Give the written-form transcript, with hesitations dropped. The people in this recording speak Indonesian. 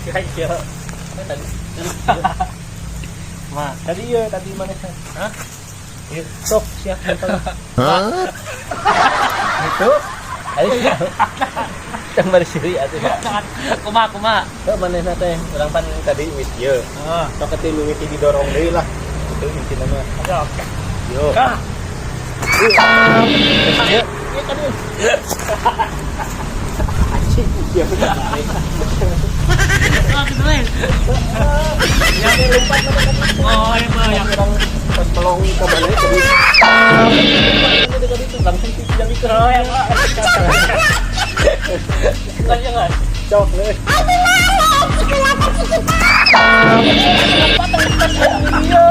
Kaya tadi. Tadi ya, tadi mana? Hah? Iya, sok siap nonton. Hah? Itu? Ayo siap. Yang bersiri atuh. Kuma. Tuh manehna teh urang pan tadi wis ieu. Heeh. Sok keuti mimiti didorong deui lah. Itu intina mah. Oke. Yo. Kah. Iya tadi. Anjing, iya benar. Ah, gitu lain. Yang lompat Oh, itu yang orang pas melongi ke mana tadi. Langsung yang itu. oh yang enggak. Cok deh. Ayo.